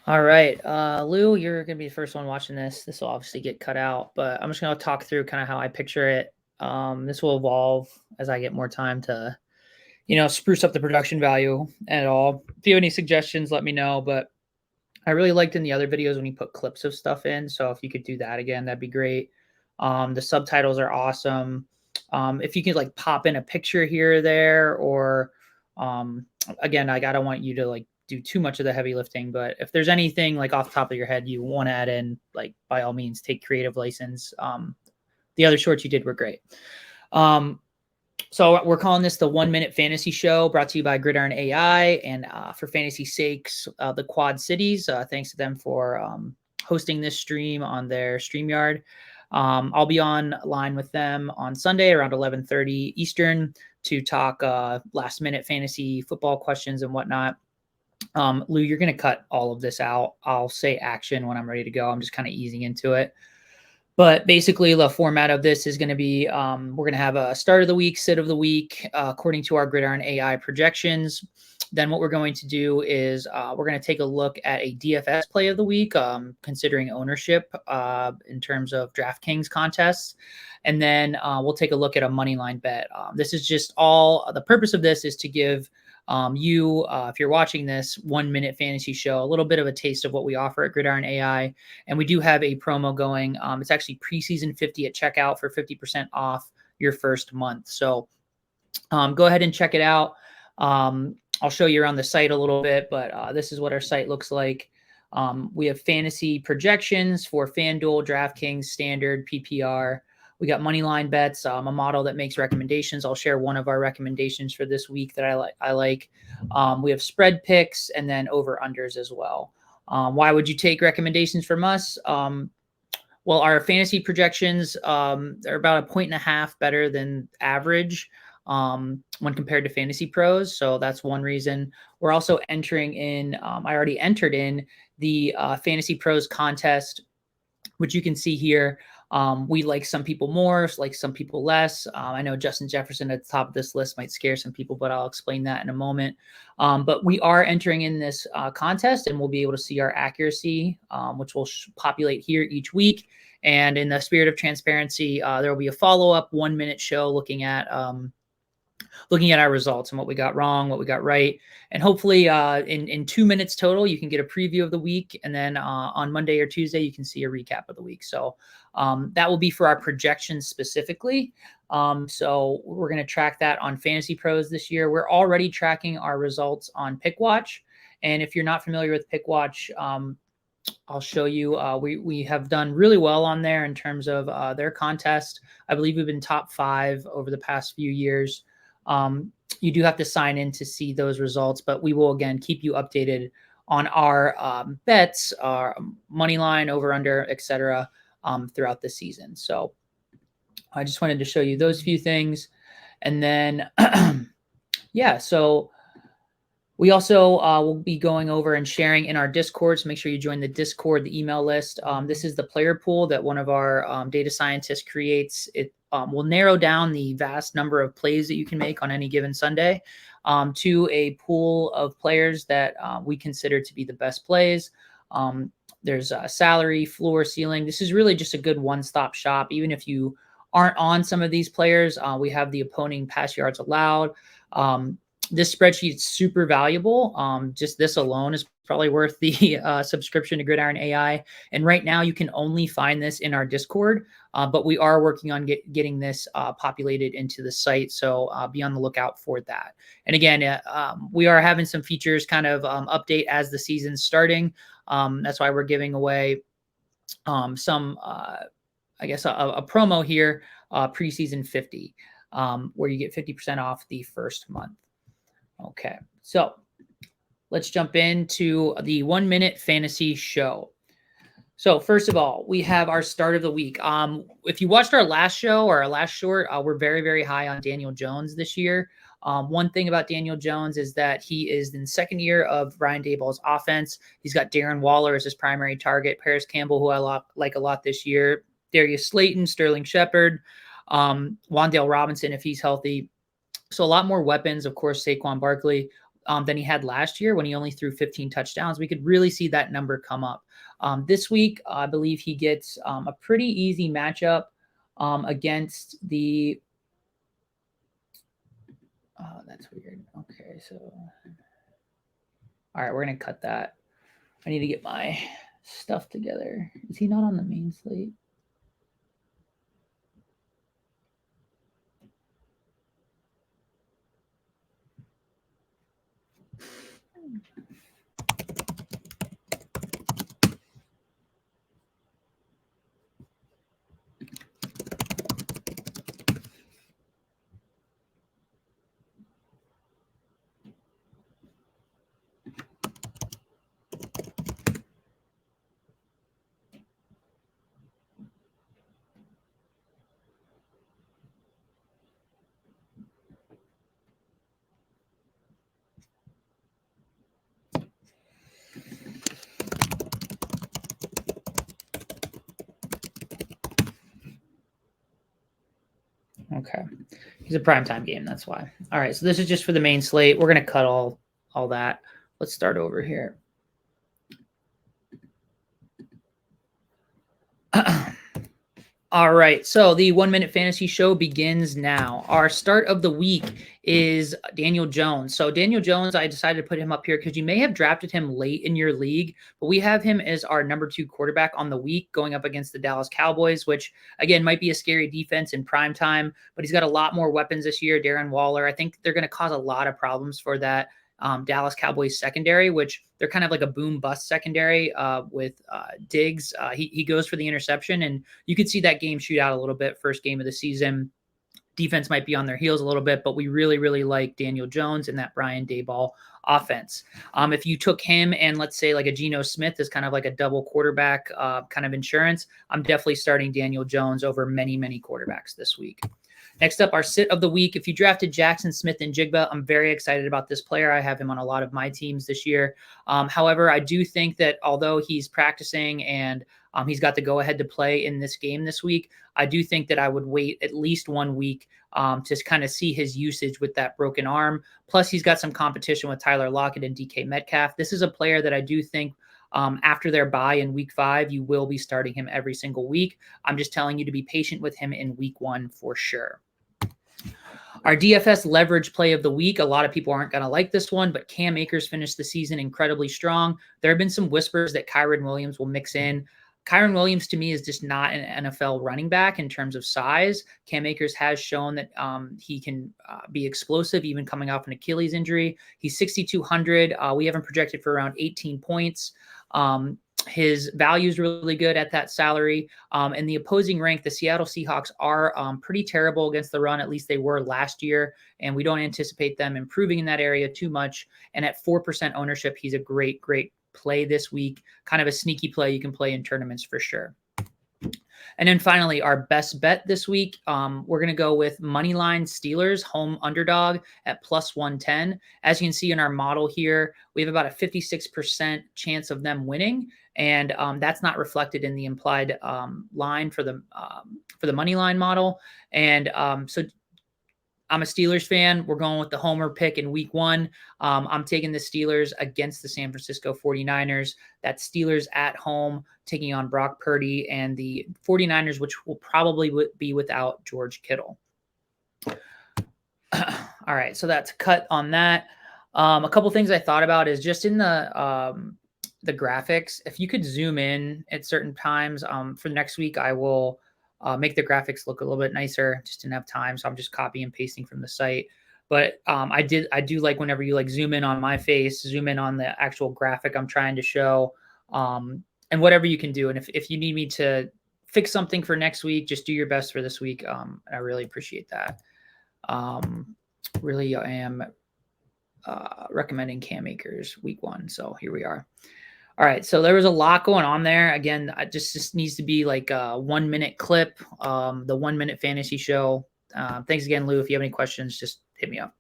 All right, Lou, you're gonna be the first one watching this. This will obviously get cut out, but I'm just gonna talk through kind of how I picture it. This will evolve as I get more time to, spruce up the production value and all. If you have any suggestions, let me know. But I really liked in the other videos when you put clips of stuff in. So if you could do that again, that'd be great. The subtitles are awesome. If you could like pop in a picture here or there, or um, again, like I don't want you to like do too much of the heavy lifting, but if there's anything like off the top of your head you want to add in, like by all means, take creative license. The other shorts you did were great. Um, so we're calling this the 1 Minute Fantasy Show, brought to you by GridIron AI, and for fantasy sakes, the Quad Cities. Thanks to them for hosting this stream on their StreamYard. I'll be online with them on Sunday around 11:30 Eastern to talk last minute fantasy football questions and whatnot. Lou, you're going to cut all of this out. I'll say action when I'm ready to go. I'm just kind of easing into it. But basically, the format of this is going to be we're going to have a start of the week, sit of the week, according to our GridIron AI projections. Then what we're going to do is we're going to take a look at a DFS play of the week, considering ownership in terms of DraftKings contests. And then we'll take a look at a money line bet. This is just all the purpose of this is to give if you're watching this 1 Minute Fantasy Show, a little bit of a taste of what we offer at GridIron AI. And we do have a promo going. It's actually preseason 50 at checkout for 50% off your first month. So go ahead and check it out. I'll show you around the site a little bit, but this is what our site looks like. We have fantasy projections for FanDuel, DraftKings, Standard, PPR. We got money line bets, a model that makes recommendations. I'll share one of our recommendations for this week that I like. We have spread picks and then over unders as well. Why would you take recommendations from us? Well, our fantasy projections are about 1.5 better than average when compared to Fantasy Pros. So that's one reason. We're also entering in, I already entered in the Fantasy Pros contest, which you can see here. We like some people more, like some people less. I know Justin Jefferson at the top of this list might scare some people, but I'll explain that in a moment. But we are entering in this contest, and we'll be able to see our accuracy, which will populate here each week. And in the spirit of transparency, there will be a follow-up 1 minute show looking at our results and what we got wrong, what we got right. And hopefully in 2 minutes total, you can get a preview of the week. And then on Monday or Tuesday, you can see a recap of the week. So that will be for our projections specifically. So we're going to track that on Fantasy Pros this year. We're already tracking our results on PickWatch. And if you're not familiar with PickWatch, I'll show you. We have done really well on there in terms of their contest. I believe we've been top 5 over the past few years. You do have to sign in to see those results, but we will again keep you updated on our bets, our money line, over under, etc. Throughout the season. So I just wanted to show you those few things, and then yeah. So we also will be going over and sharing in our Discord. So make sure you join the Discord, the email list. This is the player pool that one of our data scientists creates. It will narrow down the vast number of plays that you can make on any given Sunday to a pool of players that we consider to be the best plays. There's a salary, floor, ceiling. This is really just a good one-stop shop. Even if you aren't on some of these players, we have the opponent pass yards allowed. This spreadsheet is super valuable. Just this alone is probably worth the subscription to GridIron AI. And right now you can only find this in our Discord, but we are working on getting this populated into the site. So be on the lookout for that. And again, we are having some features kind of update as the season's starting. That's why we're giving away some, I guess, a promo here, preseason 50, where you get 50% off the first month. Okay, so let's jump into the 1 minute fantasy show. So first of all, we have our start of the week. If you watched our last show or our last short, we're very, very high on Daniel Jones this year. One thing about Daniel Jones is that he is in the second year of Brian Daboll's offense. He's got Darren Waller as his primary target, Paris Campbell, who I like a lot this year, Darius Slayton, Sterling Shepard, Wan'Dale Robinson if he's healthy. So a lot more weapons, of course, Saquon Barkley. than he had last year when he only threw 15 touchdowns. We could really see that number come up. This week, I believe he gets a pretty easy matchup against the. Oh, that's weird. Okay, so. All right, we're going to cut that. I need to get my stuff together. Is he not on the main slate? Okay. He's a primetime game, that's why. All right, so this is just for the main slate. We're going to cut all that. Let's start over here. All right, so the 1 Minute Fantasy Show begins now. Our start of the week is Daniel Jones. So Daniel Jones, I decided to put him up here because you may have drafted him late in your league, but we have him as our number 2 quarterback on the week going up against the Dallas Cowboys, which again might be a scary defense in prime time, but he's got a lot more weapons this year. Darren Waller, I think they're going to cause a lot of problems for that Dallas Cowboys secondary, which they're kind of like a boom bust secondary with Diggs. He goes for the interception, and you could see that game shoot out a little bit. First game of the season. Defense might be on their heels a little bit, but we really, really like Daniel Jones and that Brian Daboll offense. If you took him and let's say like a Geno Smith is kind of like a double quarterback kind of insurance, I'm definitely starting Daniel Jones over many, many quarterbacks this week. Next up, our sit of the week. If you drafted Jackson Smith and Jigba, I'm very excited about this player. I have him on a lot of my teams this year. However, I do think that although he's practicing and he's got the go-ahead to play in this game this week, I do think that I would wait at least 1 week to kind of see his usage with that broken arm. Plus, he's got some competition with Tyler Lockett and DK Metcalf. This is a player that I do think after their bye in week 5, you will be starting him every single week. I'm just telling you to be patient with him in week 1 for sure. Our DFS leverage play of the week, a lot of people aren't going to like this one, but Cam Akers finished the season incredibly strong. There have been some whispers that Kyren Williams will mix in. Kyren Williams, to me, is just not an NFL running back in terms of size. Cam Akers has shown that he can be explosive, even coming off an Achilles injury. He's 6,200. We have him projected for around 18 points. His value is really good at that salary. And the opposing rank, the Seattle Seahawks are pretty terrible against the run. At least they were last year. And we don't anticipate them improving in that area too much. And at 4% ownership, he's a great, great play this week. Kind of a sneaky play you can play in tournaments for sure. And then finally, our best bet this week, we're going to go with Moneyline Steelers, home underdog at plus 110. As you can see in our model here, we have about a 56% chance of them winning. And that's not reflected in the implied line for the Moneyline model. And so I'm a Steelers fan. We're going with the homer pick in week 1. I'm taking the Steelers against the San Francisco 49ers. That's Steelers at home taking on Brock Purdy and the 49ers, which will probably be without George Kittle. All right, so that's cut on that. A couple things I thought about is just in the graphics, if you could zoom in at certain times. For next week, I will make the graphics look a little bit nicer. Just didn't have time, so I'm just copying and pasting from the site. But I do like whenever you like zoom in on my face, zoom in on the actual graphic I'm trying to show, and whatever you can do. And if you need me to fix something for next week, just do your best for this week. I really appreciate that. Really, I am recommending Cam Akers week 1. So here we are. All right, so there was a lot going on there. Again, it just needs to be like a 1 minute clip, the 1 minute fantasy show. Thanks again, Lou. If you have any questions, just hit me up.